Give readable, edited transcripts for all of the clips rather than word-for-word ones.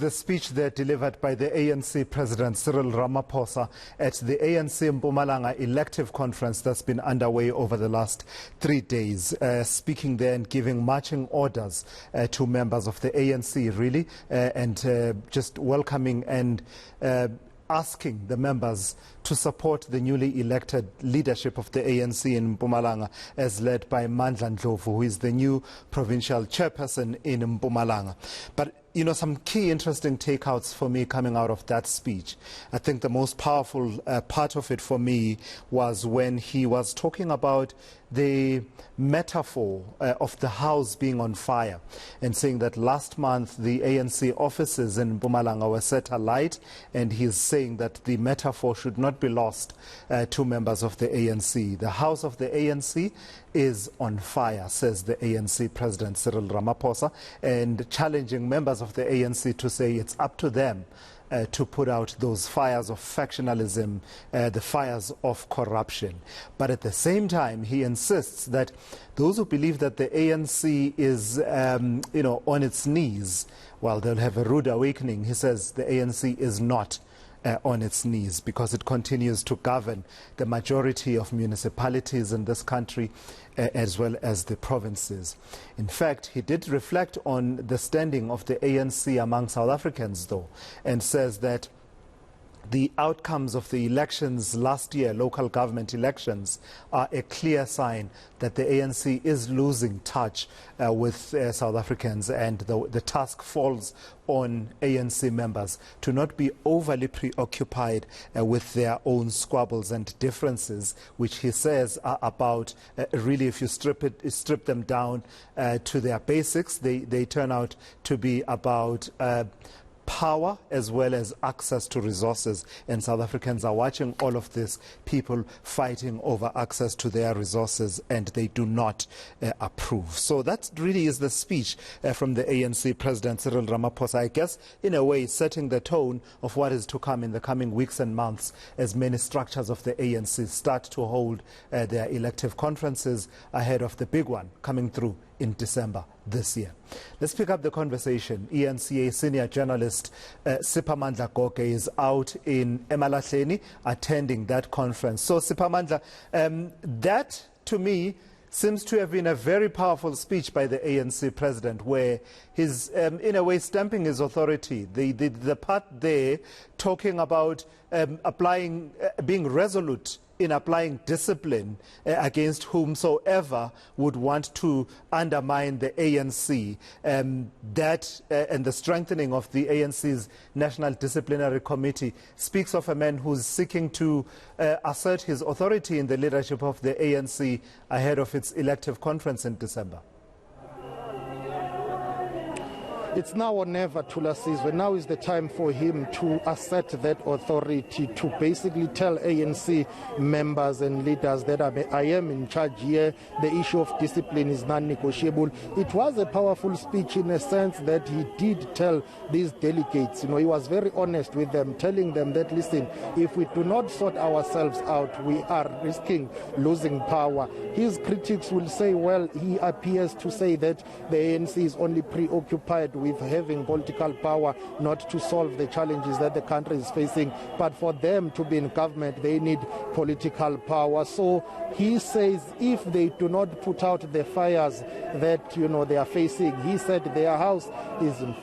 the speech there delivered by the ANC President Cyril Ramaphosa at the ANC Mpumalanga elective conference that's been underway over the last 3 days. Speaking there and giving marching orders to members of the ANC, really, and just welcoming and asking the members to support the newly elected leadership of the ANC in Mpumalanga, as led by Mandla Ndlovu, who is the new provincial chairperson in Mpumalanga. But you know, some key interesting takeouts for me coming out of that speech. I think the most powerful part of it for me was when he was talking about the metaphor of the house being on fire, and saying that last month the ANC offices in Mpumalanga were set alight, and he's saying that the metaphor should not be lost to members of the ANC. The house of the ANC is on fire, says the ANC President Cyril Ramaphosa, and challenging members of the ANC to say it's up to them to put out those fires of factionalism, the fires of corruption. But at the same time, he insists that those who believe that the ANC is, on its knees, well, they'll have a rude awakening. He says the ANC is not on its knees, because it continues to govern the majority of municipalities in this country, as well as the provinces. In fact, he did reflect on the standing of the ANC among South Africans, though, and says that the outcomes of the elections last year, local government elections, are a clear sign that the ANC is losing touch with South Africans, and the task falls on ANC members to not be overly preoccupied with their own squabbles and differences, which he says are about, really, if you strip them down to their basics, they turn out to be about power as well as access to resources. And South Africans are watching all of this, people fighting over access to their resources, and they do not approve. So that really is the speech from the ANC President Cyril Ramaphosa, I guess, in a way setting the tone of what is to come in the coming weeks and months, as many structures of the ANC start to hold their elective conferences ahead of the big one coming through in December this year. Let's pick up the conversation. eNCA senior journalist Siphamandla Goge is out in Emalahleni attending that conference. So Siphamandla, that to me seems to have been a very powerful speech by the ANC president, where he's in a way stamping his authority. The part there talking about being resolute in applying discipline against whomsoever would want to undermine the ANC. And the strengthening of the ANC's National Disciplinary Committee speaks of a man who's seeking to assert his authority in the leadership of the ANC ahead of its elective conference in December. It's now or never, Tula Sizwe. Now is the time for him to assert that authority, to basically tell ANC members and leaders that I am in charge here. The issue of discipline is non-negotiable. It was a powerful speech in a sense that he did tell these delegates, he was very honest with them, telling them that, listen, if we do not sort ourselves out, we are risking losing power. His critics will say, well, he appears to say that the ANC is only preoccupied with having political power, not to solve the challenges that the country is facing. But for them to be in government, they need political power. So he says if they do not put out the fires that they are facing, he said their house is on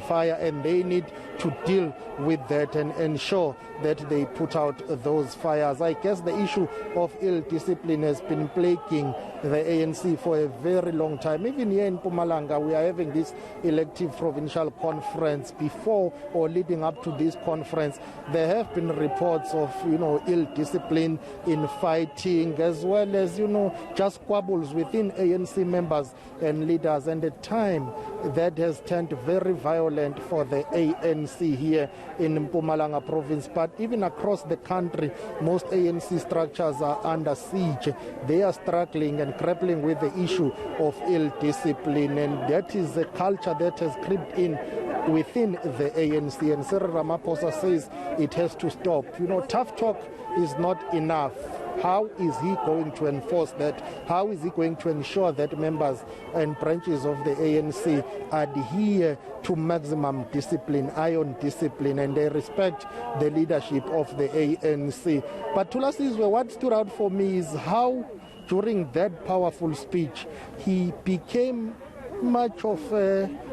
fire, and they need to deal with that and ensure that they put out those fires. I guess the issue of ill discipline has been plaguing the ANC for a very long time. Even here in Mpumalanga, we are having this elective provincial conference. Before or leading up to this conference, there have been reports of ill discipline in fighting, as well as just squabbles within ANC members and leaders, and at time that has turned very violent for the ANC here in Mpumalanga province. But even across the country, most ANC structures are under siege. They are struggling and grappling with the issue of ill discipline, and that is a culture that has crept in within the ANC. And Cyril Ramaphosa says it has to stop. Tough talk is not enough. how is he going to enforce that? How is he going to ensure that members and branches of the ANC adhere to maximum discipline, iron discipline, and they respect the leadership of the ANC? But Thulasizwe, what stood out for me is how during that powerful speech he became much of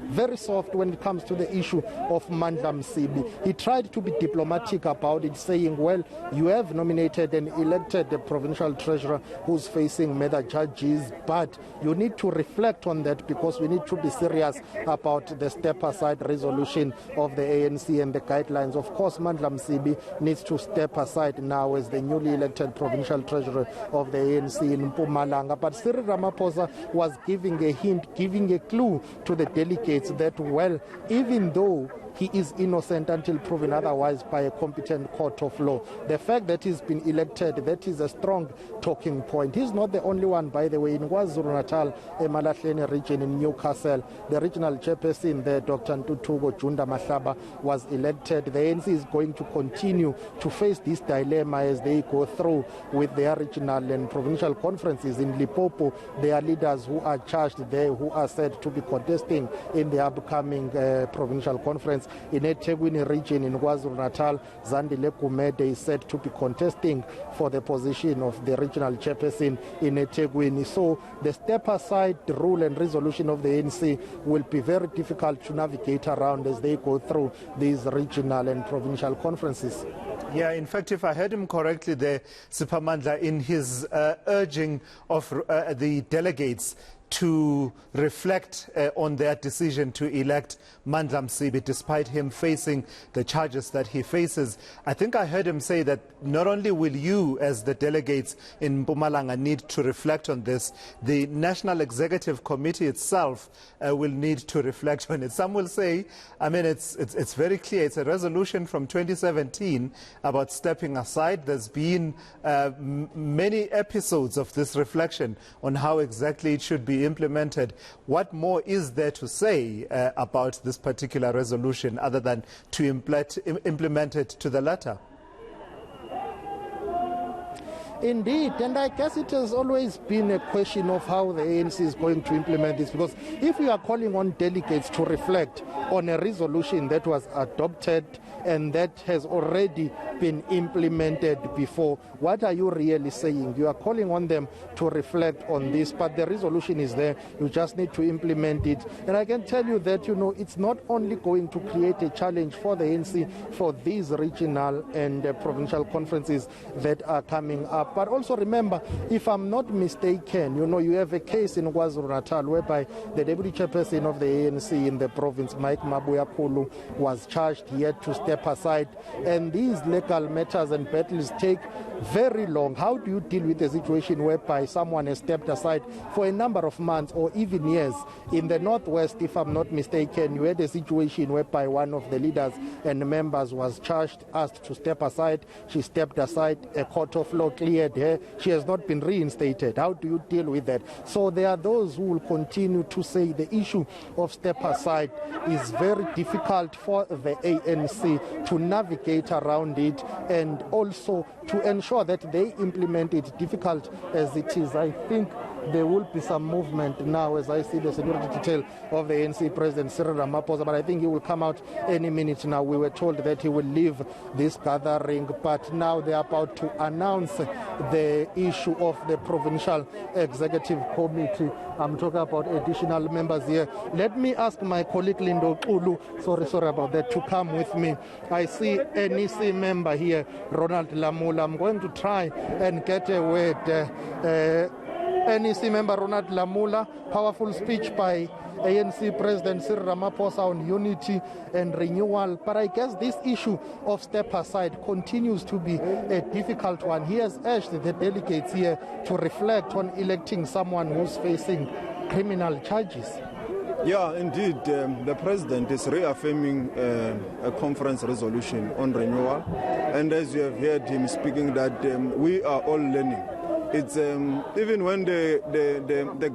very soft when it comes to the issue of Mandla Msibi. He tried to be diplomatic about it, saying, well, you have nominated and elected the provincial treasurer who's facing murder charges, but you need to reflect on that because we need to be serious about the step-aside resolution of the ANC and the guidelines. Of course, Mandla Msibi needs to step aside now as the newly elected provincial treasurer of the ANC in Mpumalanga. But Cyril Ramaphosa was giving a hint, giving a clue to the delegates that, well, even though he is innocent until proven otherwise by a competent court of law, the fact that he's been elected, that is a strong talking point. He's not the only one, by the way. In KwaZulu-Natal, Emalahleni region in Newcastle, the regional chairperson there, Dr. Ntutugo Junda Mahlaba, was elected. The ANC is going to continue to face this dilemma as they go through with their regional and provincial conferences. In Limpopo, there are leaders who are charged there who are said to be contesting in the upcoming provincial conference. In eThekwini region in KwaZulu-Natal, Zandile Gumede is said to be contesting for the position of the regional chairperson in eThekwini. So the step-aside rule and resolution of the ANC will be very difficult to navigate around as they go through these regional and provincial conferences. Yeah, in fact, if I heard him correctly there, Siphamandla, in his urging of the delegates to reflect on their decision to elect Mandla Msibi, despite him facing the charges that he faces. I think I heard him say that not only will you, as the delegates in Mpumalanga, need to reflect on this, the National Executive Committee itself will need to reflect on it. Some will say, I mean, it's very clear. It's a resolution from 2017 about stepping aside. There's been many episodes of this reflection on how exactly it should be implemented. What more is there to say about this particular resolution other than to implement it to the letter? Indeed, and I guess it has always been a question of how the ANC is going to implement this, because if we are calling on delegates to reflect on a resolution that was adopted and that has already been implemented before, what are you really saying? You are calling on them to reflect on this, but the resolution is there. You just need to implement it. And I can tell you that, it's not only going to create a challenge for the ANC for these regional and provincial conferences that are coming up. But also remember, if I'm not mistaken, you have a case in KwaZulu-Natal whereby the deputy chairperson of the ANC in the province, Mike Mabuya Kulu, was charged. He had to step aside. And these legal matters and battles take very long. How do you deal with a situation whereby someone has stepped aside for a number of months or even years? In the Northwest, if I'm not mistaken, you had a situation whereby one of the leaders and members was charged, asked to step aside. She stepped aside. A court of law cleared her. She has not been reinstated. How do you deal with that? So there are those who will continue to say the issue of step aside is very difficult for the ANC to navigate around it, and also to ensure that they implement it, difficult as it is. I think there will be some movement now as I see the security detail of the ANC President Cyril Ramaphosa, but I think he will come out any minute now. We were told that he will leave this gathering, but now they are about to announce the issue of the Provincial Executive Committee. I'm talking about additional members here. Let me ask my colleague Lindo Ulu, sorry about that, to come with me. I see NEC member here, Ronald Lamula. I'm going to try and get a word. NEC member Ronald Lamula, powerful speech by ANC President Cyril Ramaphosa on unity and renewal. But I guess this issue of step aside continues to be a difficult one. He has urged the delegates here to reflect on electing someone who's facing criminal charges. Yeah, indeed, the president is reaffirming a conference resolution on renewal. And as you have heard him speaking, that we are all learning. It's even when the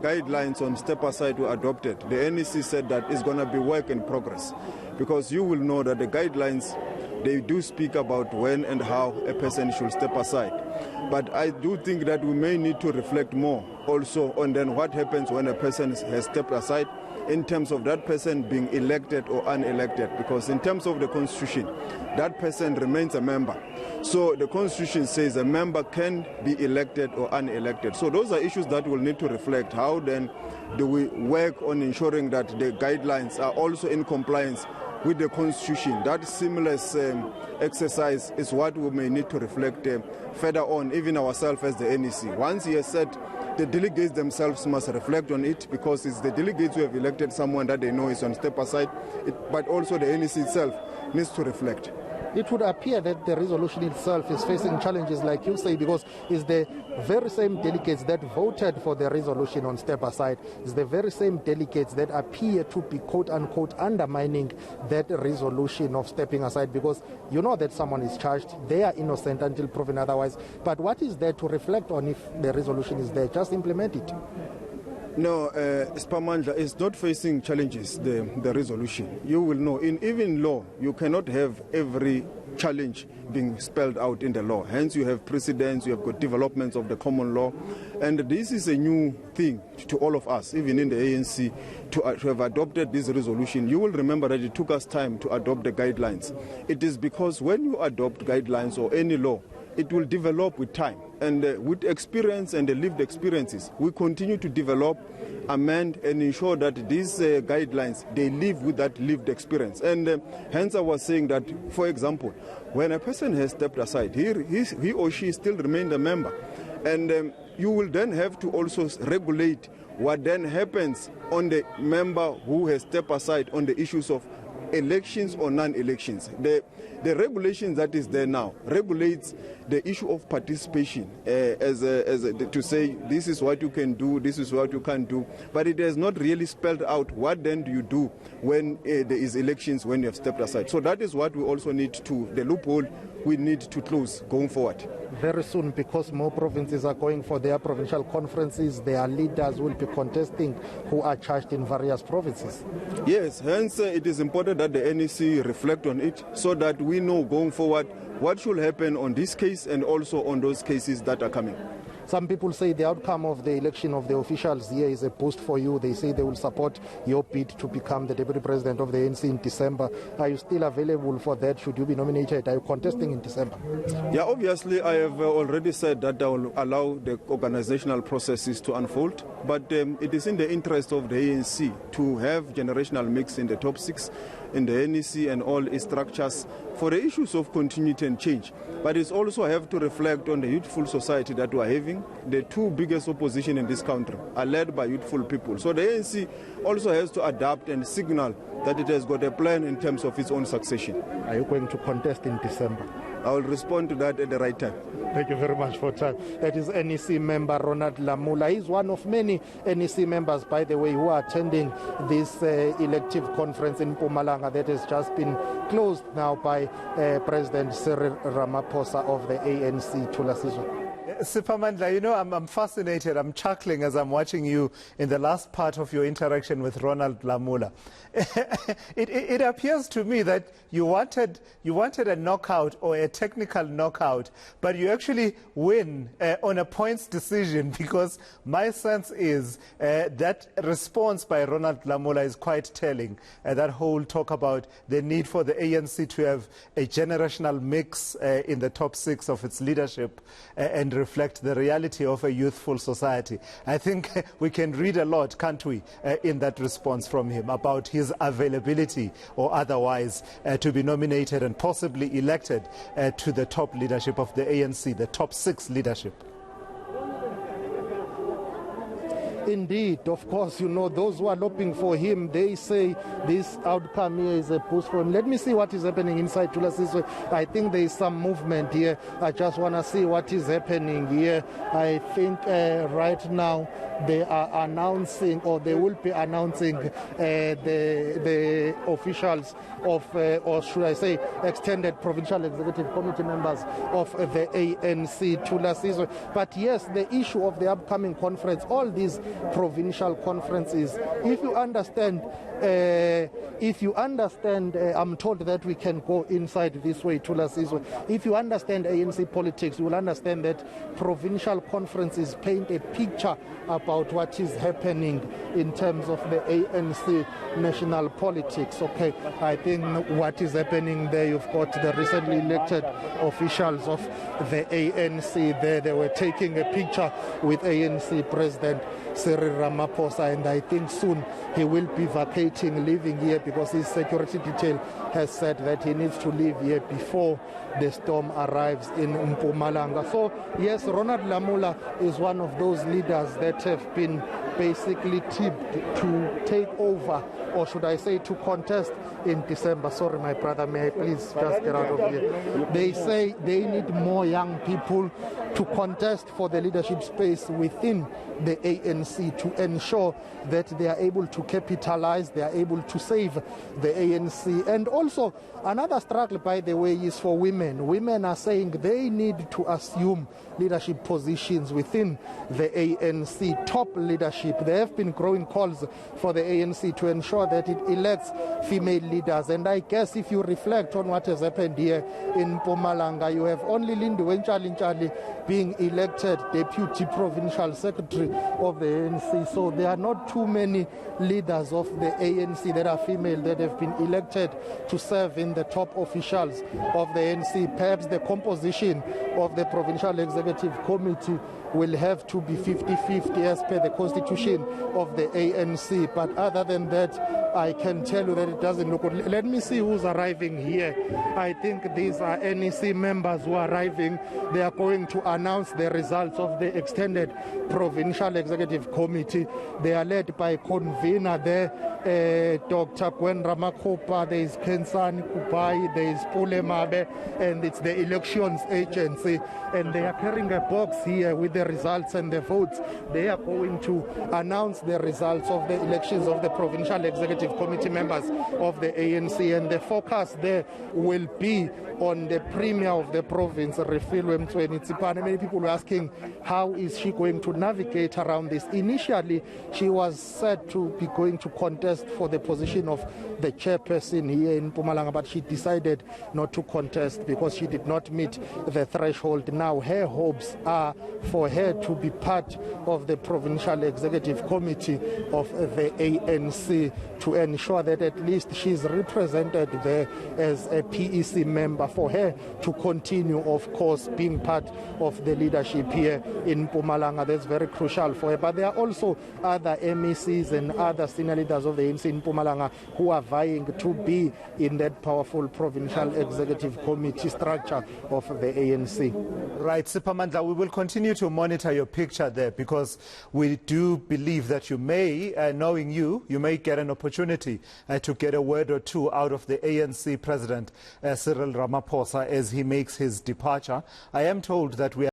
guidelines on step aside were adopted, the NEC said that it's going to be work in progress, because you will know that the guidelines they do speak about when and how a person should step aside. But I do think that we may need to reflect more also on then what happens when a person has stepped aside in terms of that person being elected or unelected, because in terms of the Constitution, that person remains a member. So the Constitution says a member can be elected or unelected. So those are issues that we'll need to reflect. How then do we work on ensuring that the guidelines are also in compliance with the Constitution? That seamless exercise is what we may need to reflect further on, even ourselves as the NEC. Once he has said, the delegates themselves must reflect on it, because it's the delegates who have elected someone that they know is on step aside, but also the NEC itself needs to reflect. It would appear that the resolution itself is facing challenges, like you say, because it's the very same delegates that voted for the resolution on step aside. It's the very same delegates that appear to be quote-unquote undermining that resolution of stepping aside, because you know that someone is charged, they are innocent until proven otherwise. But what is there to reflect on if the resolution is there? Just implement it. No, Spamandla is not facing challenges, the resolution. You will know, in even law, you cannot have every challenge being spelled out in the law. Hence, you have precedents, you have got developments of the common law. And this is a new thing to all of us, even in the ANC, to have adopted this resolution. You will remember that it took us time to adopt the guidelines. It is because when you adopt guidelines or any law, it will develop with time. And with experience and the lived experiences, we continue to develop, amend, and ensure that these guidelines, they live with that lived experience. And hence I was saying that, for example, when a person has stepped aside, he or she still remained a member. And you will then have to also regulate what then happens on the member who has stepped aside on the issues of elections or non-elections. The regulations that is there now regulates the issue of participation to say this is what you can do, this is what you can't do, but it has not really spelled out what then do you do when there is elections, when you have stepped aside. So that is what we also need to, the loophole we need to close going forward. Very soon, because more provinces are going for their provincial conferences, their leaders will be contesting who are charged in various provinces. Yes, hence it is important that the NEC reflect on it so that we know going forward what should happen on this case and also on those cases that are coming. Some people say the outcome of the election of the officials here is a boost for you. They say they will support your bid to become the deputy president of the ANC in December. Are you still available for that? Should you be nominated? Are you contesting in December? Yeah, obviously I have already said that I will allow the organizational processes to unfold, but it is in the interest of the ANC to have generational mix in the top 6, in the NEC and all its structures for the issues of continuity and change. But it's also have to reflect on the youthful society that we are having. The two biggest opposition in this country are led by youthful people. So the ANC also has to adapt and signal that it has got a plan in terms of its own succession. Are you going to contest in December? I will respond to that at the right time. Thank you very much for time. That is NEC member Ronald Lamula. He's one of many NEC members, by the way, who are attending this elective conference in Mpumalanga that has just been closed now by President Cyril Ramaphosa of the ANC. Thulasizwe. Siphamandla, you know, I'm fascinated. I'm chuckling as I'm watching you in the last part of your interaction with Ronald Lamula. It appears to me that you wanted a knockout or a technical knockout, but you actually win on a points decision, because my sense is that response by Ronald Lamula is quite telling. That whole talk about the need for the ANC to have a generational mix in the top 6 of its leadership and reflect the reality of a youthful society. I think we can read a lot, can't we, in that response from him about his availability or otherwise to be nominated and possibly elected to the top leadership of the ANC, the top 6 leadership. Indeed, of course, you know, those who are lobbying for him, they say this outcome here is a boost for him. Let me see what is happening inside Thulasizwe. I think there is some movement here. I just want to see what is happening here. I think right now they are announcing, or they will be announcing the officials of, or should I say, extended provincial executive committee members of the ANC Thulasizwe. But yes, the issue of the upcoming conference, all these provincial conference is. If you understand, I'm told that we can go inside this way, Thulasizwe. If you understand ANC politics, you will understand that provincial conferences paint a picture about what is happening in terms of the ANC national politics. Okay, I think what is happening there, you've got the recently elected officials of the ANC there. They were taking a picture with ANC President Cyril Ramaphosa, and I think soon he will be vacating, leaving here, because his security detail has said that he needs to leave here before the storm arrives in Mpumalanga. So yes, Ronald Lamula is one of those leaders that have been basically tipped to take over, or should I say to contest in December. Sorry, my brother, may I please just get out of here. They say they need more young people to contest for the leadership space within the ANC to ensure that they are able to capitalize, they are able to save the ANC. And also, another struggle, by the way, is for women. Women are saying they need to assume leadership positions within the ANC, top leadership. There have been growing calls for the ANC to ensure that it elects female leaders. And I guess if you reflect on what has happened here in Mpumalanga, you have only Lindiwe Nchali being elected Deputy Provincial Secretary of the ANC. So there are not too many leaders of the ANC that are female that have been elected to serve in the top officials of the ANC. Perhaps the composition of the Provincial Executive Committee will have to be 50-50 as per the constitution of the ANC. But other than that, I can tell you that it doesn't look good. Let me see who's arriving here. I think these are NEC members who are arriving. They are going to announce the results of the extended Provincial Executive Committee. They are led by convener there, Dr. Gwen Ramakopa, there is Kensani Kupai, there is Pule Mabe, and it's the elections agency. And they are carrying a box here with the results and the votes. They are going to announce the results of the elections of the Provincial Executive Committee members of the ANC, and the focus there will be on the Premier of the province, Refilwe Mtsweni. Many people were asking, how is she going to navigate around this? Initially, she was said to be going to contest for the position of the chairperson here in Mpumalanga, but she decided not to contest because she did not meet the threshold. Now her hopes are for her to be part of the Provincial Executive Committee of the ANC to ensure that at least she's represented there as a PEC member, for her to continue, of course, being part of the leadership here in Mpumalanga. That's very crucial for her. But there are also other MECs and other senior leaders of the ANC in Mpumalanga who are vying to be in that powerful Provincial Executive Committee structure of the ANC. Right, Sipamandla, we will continue to monitor your picture there, because we do believe that you may, knowing you may get an opportunity to get a word or two out of the ANC President, Cyril Ramaphosa, as he makes his departure. I am told that we